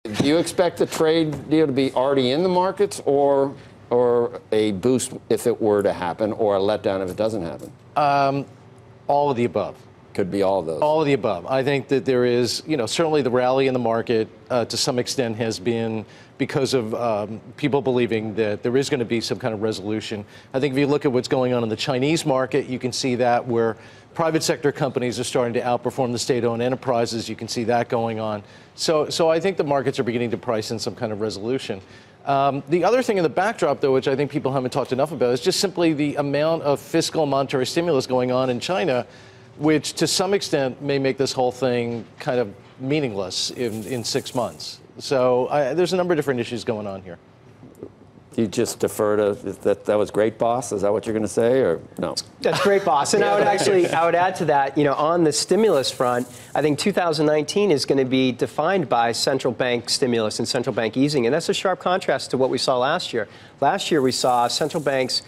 Do you expect the trade deal to be already in the markets, or a boost if it were to happen, or a letdown if it doesn't happen? All of the above. Could be all of those. All of the above. I think that there is, certainly the rally in the market to some extent has been because of people believing that there is going to be some kind of resolution. I think if you look at what's going on in the Chinese market, you can see that where private sector companies are starting to outperform the state-owned enterprises. You can see that going on. So I think the markets are beginning to price in some kind of resolution. The other thing in the backdrop, though, which I think people haven't talked enough about, is just simply the amount of fiscal and monetary stimulus going on in China, which to some extent may make this whole thing kind of meaningless in 6 months. So there's a number of different issues going on here. You just defer to that was great, boss? Is that what you're going to say, or no? That's great, boss. And I would add to that, on the stimulus front, I think 2019 is going to be defined by central bank stimulus and central bank easing. And that's a sharp contrast to what we saw last year. Last year, we saw central banks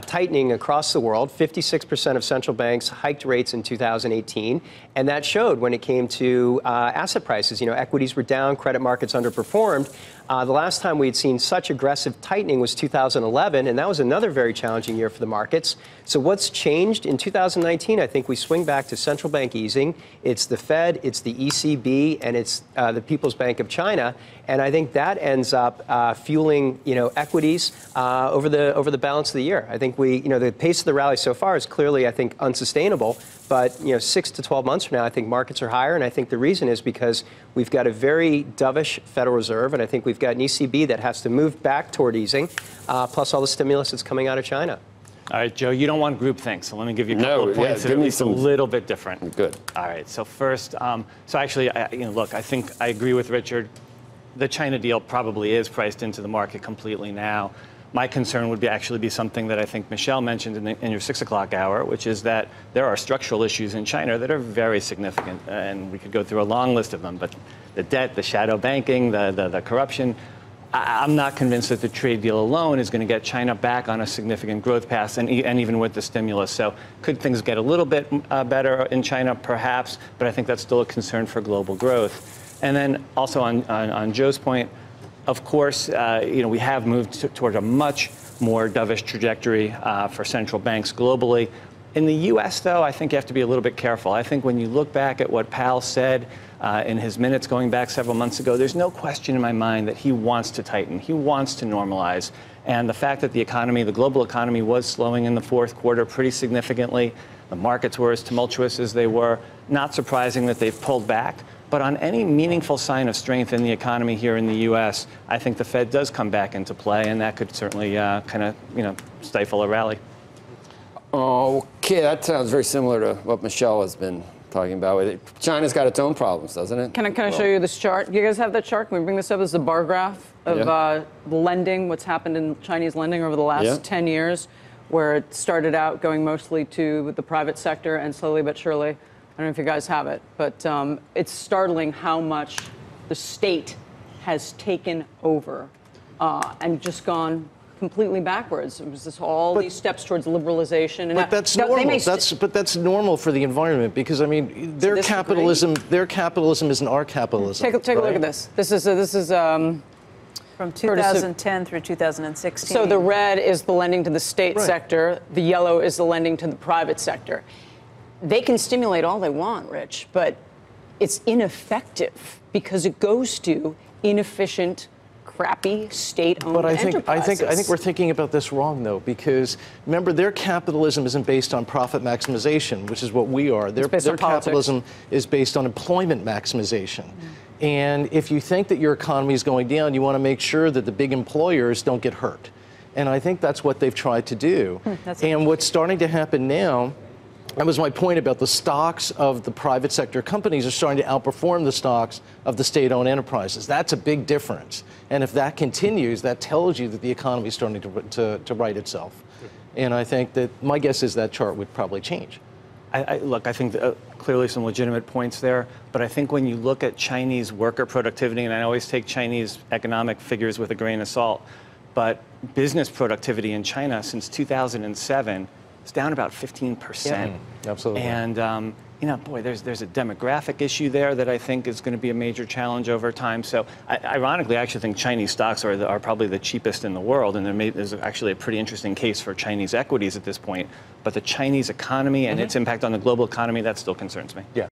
tightening across the world. 56% of central banks hiked rates in 2018, and that showed when it came to asset prices. Equities were down, credit markets underperformed. The last time we had seen such aggressive tightening was 2011, and that was another very challenging year for the markets. So what's changed in 2019? I think we swing back to central bank easing. It's the Fed, it's the ECB, and it's the People's Bank of China. And I think that ends up fueling, equities over the balance of the year. I think the pace of the rally so far is clearly, I think, unsustainable. But 6 to 12 months from now, I think markets are higher, and I think the reason is because we've got a very dovish Federal Reserve, and I think we've got an ECB that has to move back toward easing, plus all the stimulus that's coming out of China. All right, Joe, you don't want groupthink, so let me give you a couple of points that are at least a little bit different. Good. All right, so first, so actually, look, I think I agree with Richard. The China deal probably is priced into the market completely now. My concern would actually be something that I think Michelle mentioned in your 6 o'clock hour, which is that there are structural issues in China that are very significant, and we could go through a long list of them. But the debt, the shadow banking, the corruption, I'm not convinced that the trade deal alone is going to get China back on a significant growth path, and even with the stimulus. So could things get a little bit better in China? Perhaps, but I think that's still a concern for global growth. And then also on Joe's point, of course, we have moved toward a much more dovish trajectory for central banks globally. In the U.S., though, I think you have to be a little bit careful. I think when you look back at what Powell said in his minutes going back several months ago, there's no question in my mind that he wants to tighten. He wants to normalize. And the fact that the global economy was slowing in the fourth quarter pretty significantly, the markets were as tumultuous as they were, not surprising that they've pulled back. But on any meaningful sign of strength in the economy here in the U.S., I think the Fed does come back into play, and that could certainly kind of, stifle a rally. Okay, that sounds very similar to what Michelle has been talking about. China's got its own problems, doesn't it? Can I show you this chart? You guys have that chart? Can we bring this up? This is a bar graph of lending, what's happened in Chinese lending over the last 10 years, where it started out going mostly to the private sector and slowly but surely. I don't know if you guys have it, but it's startling how much the state has taken over and just gone completely backwards. It was these steps towards liberalization. And but that's normal. That's normal for the environment because their capitalism isn't our capitalism. Take a look at this. This is from 2010 through 2016. So the red is the lending to the state sector. The yellow is the lending to the private sector. They can stimulate all they want, Rich, but it's ineffective because it goes to inefficient, crappy state-owned enterprises. But I think we're thinking about this wrong, though, because remember, their capitalism isn't based on profit maximization, which is what we are. Their capitalism is based on employment maximization. And if you think that your economy is going down, you want to make sure that the big employers don't get hurt. And I think that's what they've tried to do. And what's starting to happen now, that was my point about the stocks of the private sector companies are starting to outperform the stocks of the state-owned enterprises. That's a big difference. And if that continues, that tells you that the economy is starting to right itself. And I think that my guess is that chart would probably change. Look, I think clearly some legitimate points there. But I think when you look at Chinese worker productivity, and I always take Chinese economic figures with a grain of salt, but business productivity in China since 2007 is down about 15%. Absolutely. And you know, boy, there's a demographic issue there that I think is going to be a major challenge over time. So, ironically, I actually think Chinese stocks are probably the cheapest in the world, and there's actually a pretty interesting case for Chinese equities at this point. But the Chinese economy and its impact on the global economy, that still concerns me. Yeah.